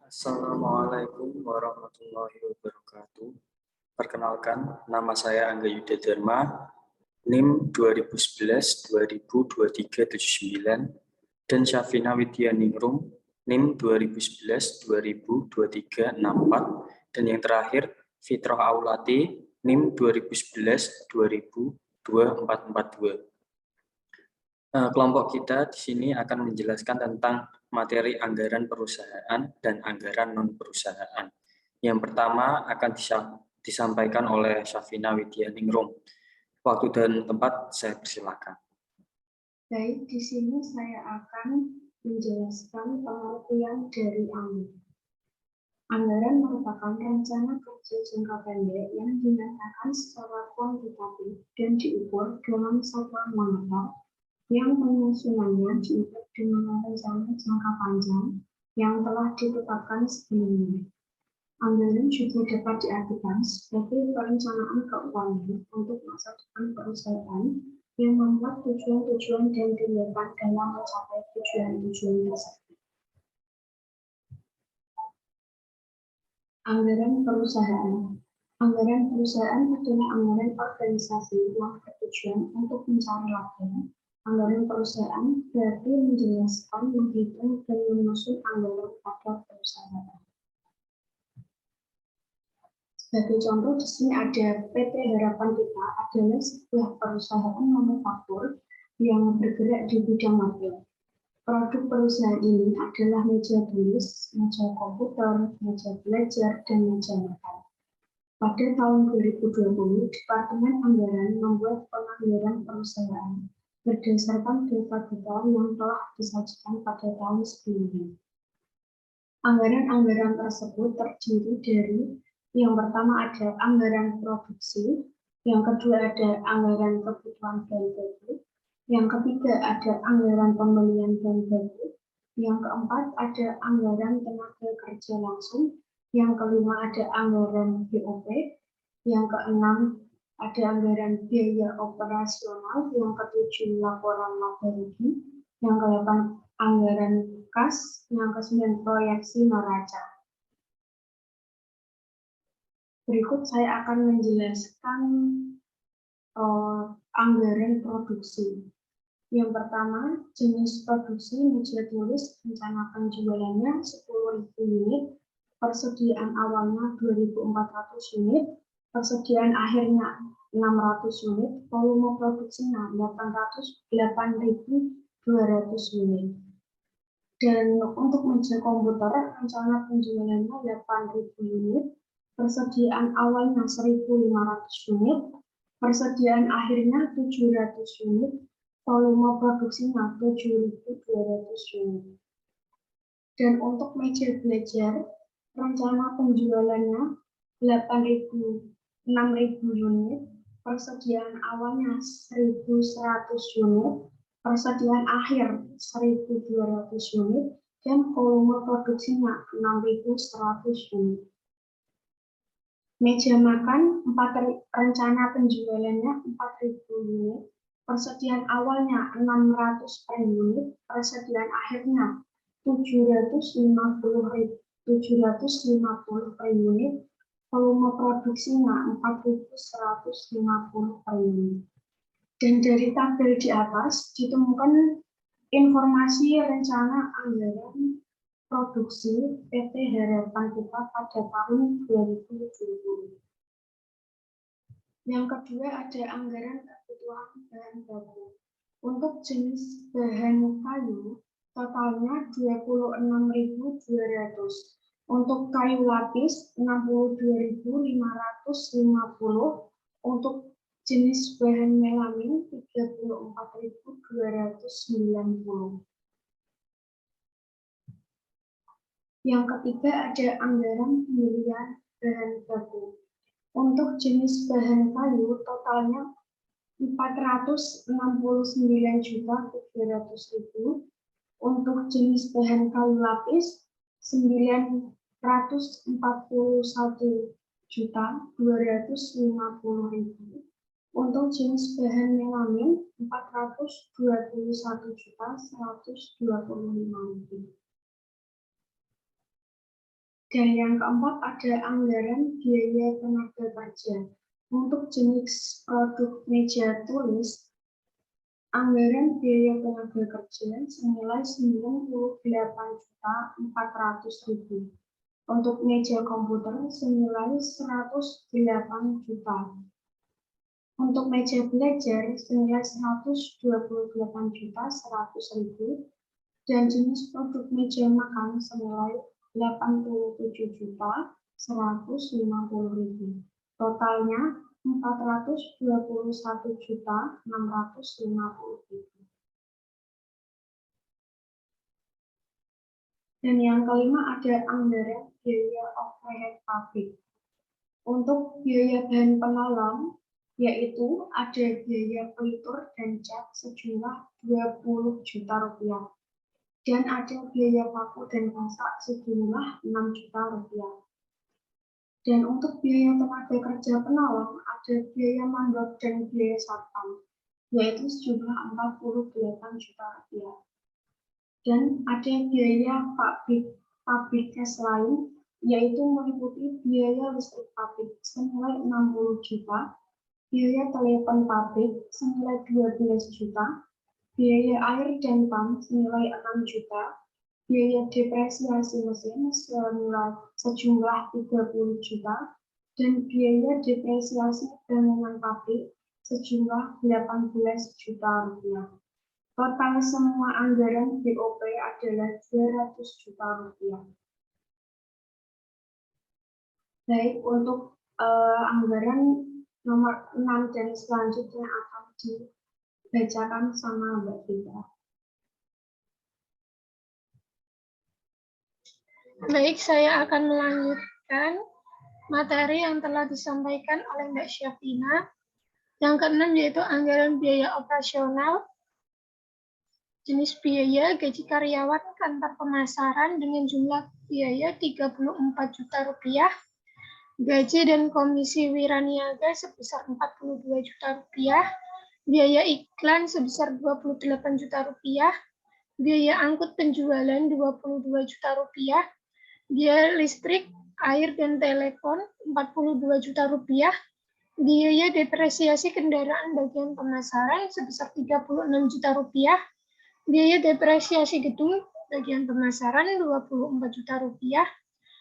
Assalamualaikum warahmatullahi wabarakatuh. Perkenalkan, nama saya Angga Yuda Dharma, NIM 2011-2023-79, dan Syafina Widyaningrum, NIM 2011-2023-64, dan yang terakhir, Fitroh Aulati, NIM 2011-2002-442. Kelompok kita di sini akan menjelaskan tentang materi anggaran perusahaan dan anggaran non-perusahaan. Yang pertama akan disampaikan oleh Syafina Widyaningrum. Waktu dan tempat saya persilakan. Baik, di sini saya akan menjelaskan pengertian dari anggaran. Anggaran merupakan rencana kerja jangka pendek yang dinyatakan secara kuantitatif dan diukur dalam satuan moneter, yang penyusunannya diukur dengan rencana jangka panjang yang telah ditetapkan sebelumnya. Anggaran juga dapat diartikan sebagai perencanaan keuangan untuk masa depan perusahaan yang membuat tujuan-tujuan dan tindakan dalam mencapai tujuan-tujuan tersebut. Anggaran perusahaan. Anggaran perusahaan adalah anggaran organisasi yang bertujuan untuk mencari laba. Anggaran perusahaan berarti menjelaskan, menghitung, dan menyusun anggaran pada perusahaan. Sebagai contoh, di sini ada PT Harapan Kita adalah sebuah perusahaan manufaktur yang bergerak di bidang mebel. Produk perusahaan ini adalah meja tulis, meja komputer, meja belajar, dan meja makan. Pada tahun 2020, Departemen Anggaran membuat penganggaran perusahaan berdasarkan data-data yang telah disajikan pada tahun sebelumnya. Anggaran-anggaran tersebut terdiri dari yang pertama ada anggaran produksi, yang kedua ada anggaran kebutuhan bahan baku, yang ketiga ada anggaran pembelian bahan baku, yang keempat ada anggaran tenaga kerja langsung, yang kelima ada anggaran BOP, yang keenam ada anggaran biaya operasional, yang ketujuh laporan laba rugi, yang kedelapan anggaran kas, yang kesembilan proyeksi neraca. Berikut saya akan menjelaskan anggaran produksi. Yang pertama, jenis produksi meja tulis, rencana penjualannya 10.000 unit, persediaan awalnya 2.400 unit, persediaan akhirnya 600 unit, volume produksinya 8.200 unit. Dan untuk meja komputer, rencana penjualannya 8.000 unit, persediaan awalnya 1.500 unit, persediaan akhirnya 700 unit, volume produksinya 7.200 unit. Dan untuk meja belajar, rencana penjualannya 6.000 unit, persediaan awalnya 1.100 unit, persediaan akhir 1.200 unit, dan volume produksinya 6.100 unit. Meja makan, rencana penjualannya 4.000 unit, persediaan awalnya 600 per unit, persediaan akhirnya 750 per unit, volume produksinya 4.150 per unit. Dan dari tabel di atas ditemukan informasi rencana anggaran produksi PT Harapan Kita pada tahun 2020. Yang kedua ada anggaran kebutuhan bahan baku. Untuk jenis bahan kayu, totalnya 26.200. Untuk kayu lapis 62.550. Untuk jenis bahan melamin 34.290. Yang ketiga ada anggaran pembelian bahan baku. Untuk jenis bahan kayu totalnya 469.300.000. Untuk jenis bahan kayu lapis 941.250.000. Untuk jenis bahan melamin 421.125.000. Dan yang keempat ada anggaran biaya tenaga kerja. Untuk jenis produk meja tulis, anggaran biaya tenaga kerja senilai 98.400.000. Untuk meja komputer senilai 108 juta. Untuk meja belajar senilai 128.100.000 dan jenis produk meja makan senilai 87.150.000. Totalnya 421.650.000. Dan yang kelima ada anggaran biaya overhead pabrik. Untuk biaya bahan penolong, yaitu ada biaya pelitur dan cat sejumlah 20 juta rupiah. Dan ada biaya paku dan masak sejumlah 6 juta rupiah. Dan untuk biaya tenaga kerja penolong, ada biaya mandor dan biaya satpam, yaitu sejumlah 48 juta rupiah. Dan ada biaya pabrik gas lain, yaitu meliputi biaya listrik pabrik senilai 60 juta, biaya telepon pabrik senilai 12 juta, biaya air dan pam senilai 6 juta, biaya depresiasi mesin senilai sejumlah 30 juta, dan biaya depresiasi bangunan pabrik sejumlah 18 juta rupiah. Total semua anggaran BOP adalah 200 juta rupiah. Baik, untuk anggaran nomor 6 dan selanjutnya akan dibacakan sama Mbak Vita. Baik, saya akan melanjutkan materi yang telah disampaikan oleh Mbak Syafina. Yang keenam yaitu anggaran biaya operasional. Jenis biaya gaji karyawan kantor pemasaran dengan jumlah biaya 34 juta rupiah. Gaji dan komisi wiraniaga sebesar 42 juta rupiah. Biaya iklan sebesar 28 juta rupiah. Biaya angkut penjualan 22 juta rupiah. Biaya listrik, air, dan telepon 42 juta rupiah. Biaya depresiasi kendaraan bagian pemasaran sebesar 36 juta rupiah. Biaya depresiasi gedung bagian pemasaran 24 juta rupiah,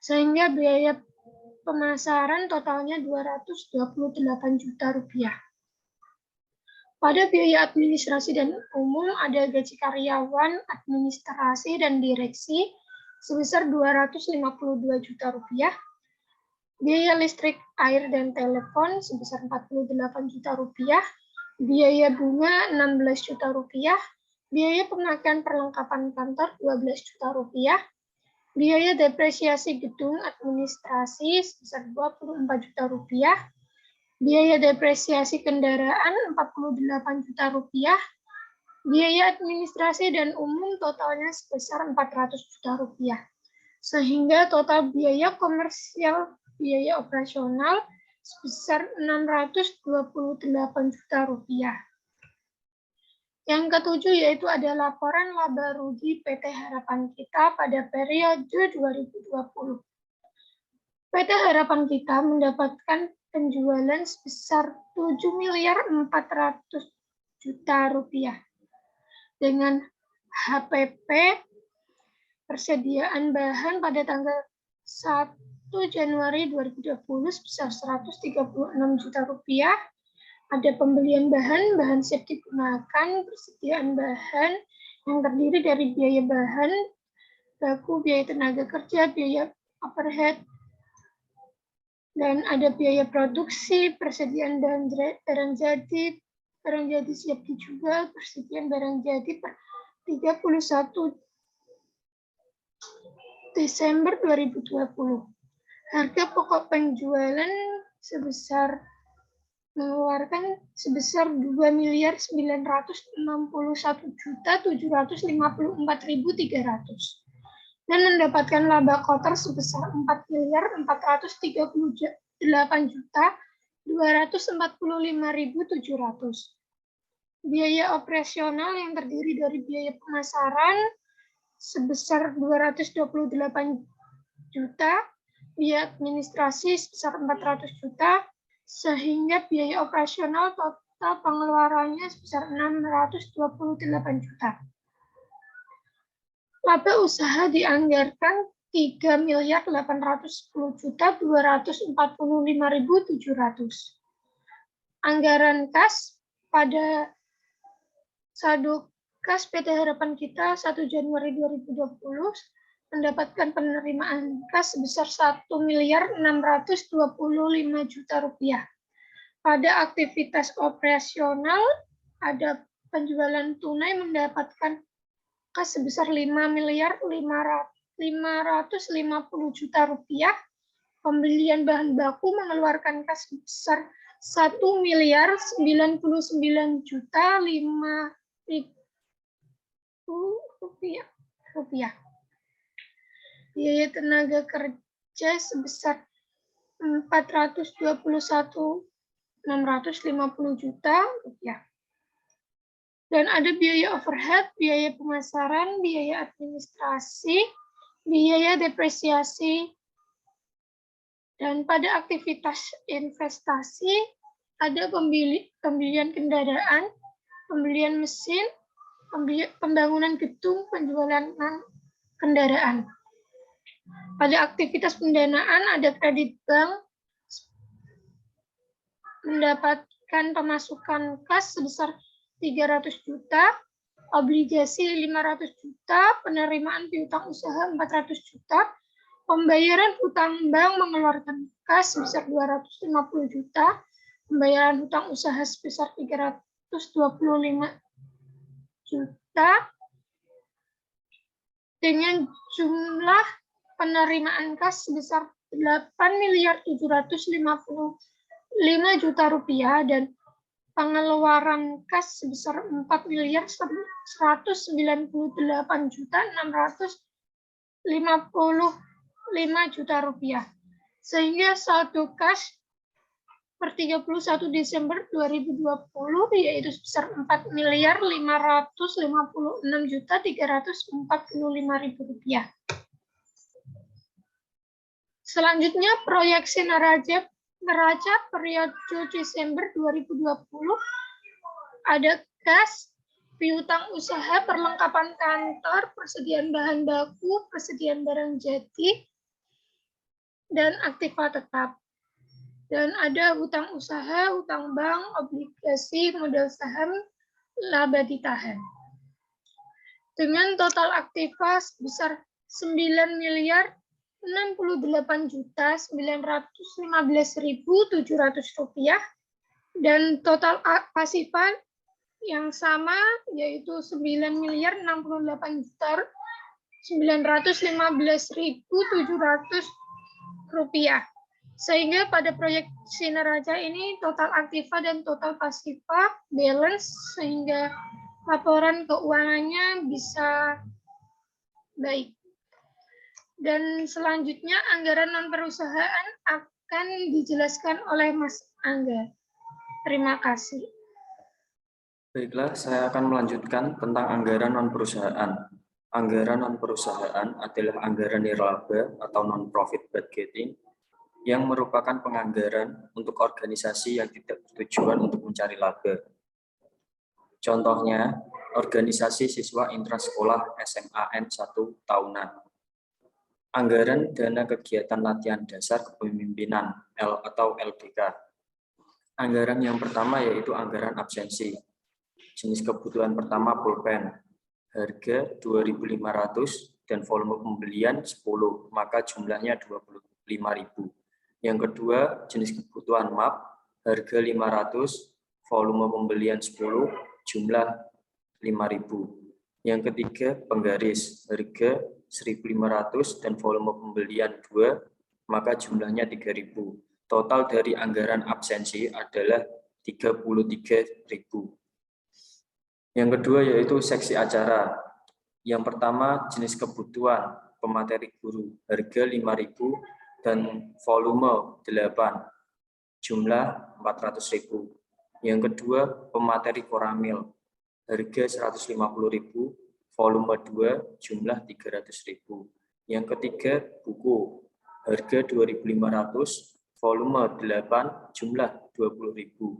sehingga biaya pemasaran totalnya 228 juta rupiah. Pada biaya administrasi dan umum ada gaji karyawan, administrasi, dan direksi sebesar 252 juta rupiah, biaya listrik, air, dan telepon sebesar 48 juta rupiah, biaya bunga 16 juta rupiah, biaya pemakaian perlengkapan kantor 12 juta rupiah, biaya depresiasi gedung administrasi sebesar 24 juta rupiah, biaya depresiasi kendaraan 48 juta rupiah, biaya administrasi dan umum totalnya sebesar 400 juta rupiah. Sehingga total biaya komersial, biaya operasional sebesar 628 juta rupiah. Yang ketujuh yaitu ada laporan laba rugi PT Harapan Kita pada periode 2020. PT Harapan Kita mendapatkan penjualan sebesar 7.400.000.000 rupiah. Dengan HPP persediaan bahan pada tanggal 1 Januari 2020 sebesar 136 juta rupiah. Ada pembelian bahan siap digunakan, persediaan bahan yang terdiri dari biaya bahan baku, biaya tenaga kerja, biaya overhead, dan ada biaya produksi, persediaan barang jadi siap dijual, persediaan barang jadi per 31 Desember 2020. Harga pokok penjualan mengeluarkan sebesar 2.961.754.300 dan mendapatkan laba kotor sebesar 4.438.000.000 245.700. Biaya operasional yang terdiri dari biaya pemasaran sebesar 228 juta, biaya administrasi sebesar 400 juta, sehingga biaya operasional total pengeluarannya sebesar 628 juta. Laba usaha dianggarkan 3.810.245.700. Anggaran kas pada saldo kas PT Harapan Kita 1 Januari 2020 mendapatkan penerimaan kas sebesar 1.625 juta rupiah. Pada aktivitas operasional ada penjualan tunai mendapatkan kas sebesar 5.550 juta rupiah. Pembelian bahan baku mengeluarkan kas sebesar 1.099 juta 5.000 rupiah. Biaya tenaga kerja sebesar 421.650 juta rupiah. Dan ada biaya overhead, biaya pemasaran, biaya administrasi, biaya depresiasi. Dan pada aktivitas investasi ada pembelian kendaraan, pembelian mesin, pembangunan gedung, penjualan kendaraan. Pada aktivitas pendanaan ada kredit bank mendapatkan pemasukan kas sebesar 300 juta, obligasi 500 juta, penerimaan piutang usaha 400 juta, pembayaran hutang bank mengeluarkan kas sebesar 250 juta, pembayaran hutang usaha sebesar 325 juta, dengan jumlah penerimaan kas sebesar 8.755 juta rupiah dan pengeluaran kas sebesar 4.198 juta 655 juta rupiah. Sehingga saldo kas per 31 Desember 2020 yaitu sebesar 4.556 juta 345.000 rupiah. Selanjutnya proyeksi neraca periode Desember 2020 ada kas, piutang usaha, perlengkapan kantor, persediaan bahan baku, persediaan barang jadi, dan aktiva tetap. Dan ada hutang usaha, hutang bank, obligasi, modal saham, laba ditahan. Dengan total aktiva sebesar 9.068.915.700 rupiah dan total pasifa yang sama yaitu 9.068.915.700 rupiah. Sehingga pada proyeksi neraca ini total aktiva dan total pasifa balance sehingga laporan keuangannya bisa baik. Dan selanjutnya anggaran non perusahaan akan dijelaskan oleh Mas Angga. Terima kasih. Baiklah, saya akan melanjutkan tentang anggaran non perusahaan. Anggaran non perusahaan adalah anggaran nirlaba atau non-profit budgeting yang merupakan penganggaran untuk organisasi yang tidak bertujuan untuk mencari laba. Contohnya, organisasi siswa intrasekolah SMAN 1 tahunan. Anggaran dana kegiatan latihan dasar kepemimpinan atau LDK. Anggaran yang pertama yaitu anggaran absensi. Jenis kebutuhan pertama pulpen, harga 2.500 dan volume pembelian 10, maka jumlahnya 25.000. Yang kedua, jenis kebutuhan map, harga 500, volume pembelian 10, jumlah 5.000. Yang ketiga, penggaris, harga 1.500 dan volume pembelian 2, maka jumlahnya 3.000. Total dari anggaran absensi adalah 33.000. Yang kedua yaitu seksi acara. Yang pertama, jenis kebutuhan pemateri guru, harga 5.000 dan volume 8, jumlah 400.000. Yang kedua, pemateri koramil, harga 150.000, volume 2, jumlah 300.000. Yang ketiga, buku, harga 2.500, volume 8, jumlah 20.000.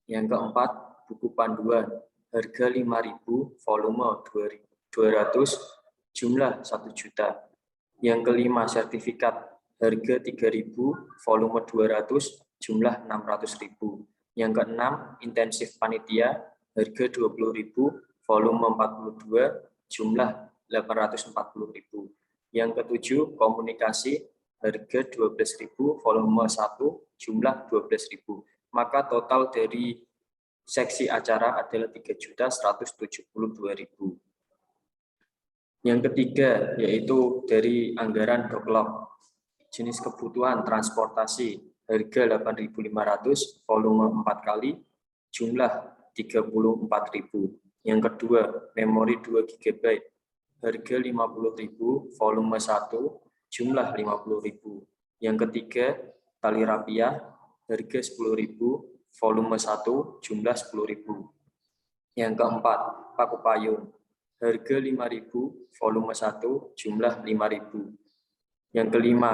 Yang keempat, buku panduan, harga 5.000, volume 200, jumlah 1 juta. Yang kelima, sertifikat, harga 3.000, volume 200, jumlah 600.000. Yang keenam, intensif panitia, harga 20.000, volume 42, jumlah 840.000. Yang ketujuh, komunikasi, harga 12.000, volume 1, jumlah 12.000. Maka total dari seksi acara adalah 3.172.000. Yang ketiga, yaitu dari anggaran doklok. Jenis kebutuhan transportasi, harga 8.500, volume 4 kali, jumlah 34.000. Yang kedua, memori 2 GB, harga 50.000, volume 1, jumlah 50.000. Yang ketiga, tali rapiah, harga 10.000, volume 1, jumlah 10.000. Yang keempat, paku payung, harga 5.000, volume 1, jumlah 5.000. Yang kelima,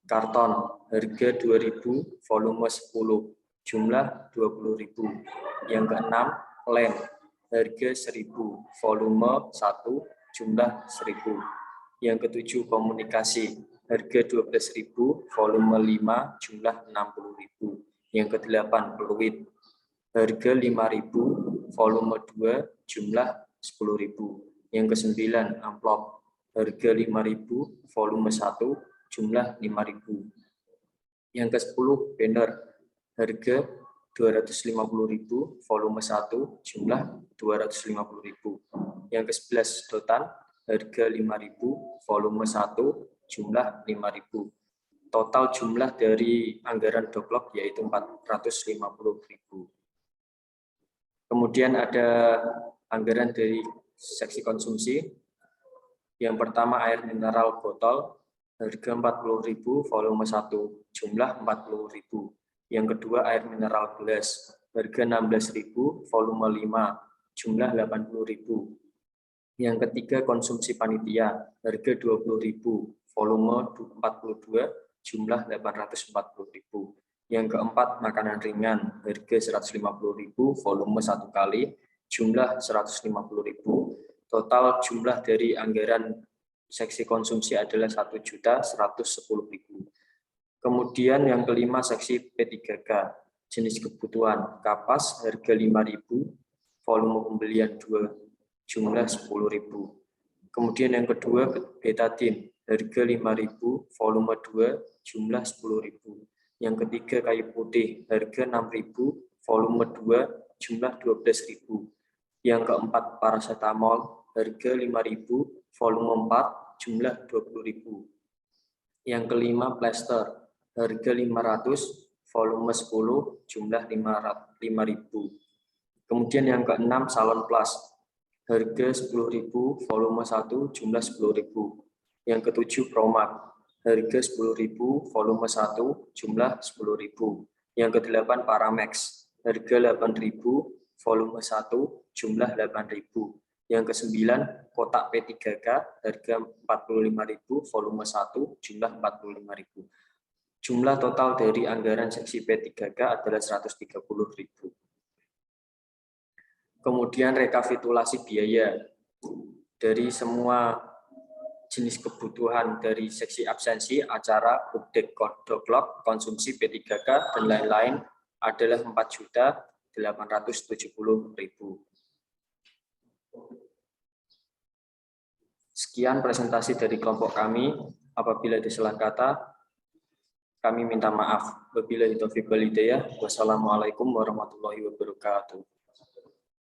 karton, harga 2.000, volume 10, jumlah 20.000. Yang keenam, lem, harga 1.000, volume 1, jumlah 1.000. Yang ketujuh, komunikasi, harga 12.000, volume 5, jumlah 60.000. Yang kedelapan, peluit, harga 5.000, volume 2, jumlah 10.000. Yang kesembilan, amplop, harga 5.000, volume 1, jumlah 5.000. Yang ke-10, banner, harga 250.000, volume 1, jumlah 250.000. Yang ke-11, sedotan, harga 5.000, volume 1, jumlah 5.000. Total jumlah dari anggaran doklok yaitu 450.000. Kemudian ada anggaran dari seksi konsumsi. Yang pertama, air mineral botol, harga 40.000, volume 1, jumlah 40.000. Yang kedua, air mineral gelas, harga 16.000, volume 5, jumlah 80.000. Yang ketiga, konsumsi panitia, harga 20.000, volume 42, jumlah 840.000. Yang keempat, makanan ringan, harga 150.000, volume 1 kali, jumlah 150.000. Total jumlah dari anggaran seksi konsumsi adalah 1.110.000. Kemudian yang kelima, seksi P3K, jenis kebutuhan, kapas, harga 5.000, volume pembelian 2, jumlah 10.000. Kemudian yang kedua, betadin, harga 5.000, volume 2, jumlah 10.000. Yang ketiga, kayu putih, harga 6.000, volume 2, jumlah 12.000. Yang keempat, paracetamol, harga 5.000, volume 4, jumlah 20.000. Yang kelima, plester, harga 500, volume 10, jumlah 5.000. Kemudian yang keenam, salon plus, harga 10.000, volume 1, jumlah 10.000. Yang ketujuh, promak, harga 10.000, volume 1, jumlah 10.000. Yang kedelapan, paramex, harga 8.000, volume 1, jumlah 8.000. Yang kesembilan, kotak P3K, harga 45.000, volume 1, jumlah 45.000. Jumlah total dari anggaran seksi P3K adalah 130.000. Kemudian rekapitulasi biaya dari semua jenis kebutuhan dari seksi absensi, acara, update doklok, konsumsi P3K, dan lain-lain adalah 4.870.000. Sekian presentasi dari kelompok kami. Apabila ada salah kata, kami minta maaf. Wabillahi taufiq wal hidayah. Wassalamualaikum warahmatullahi wabarakatuh.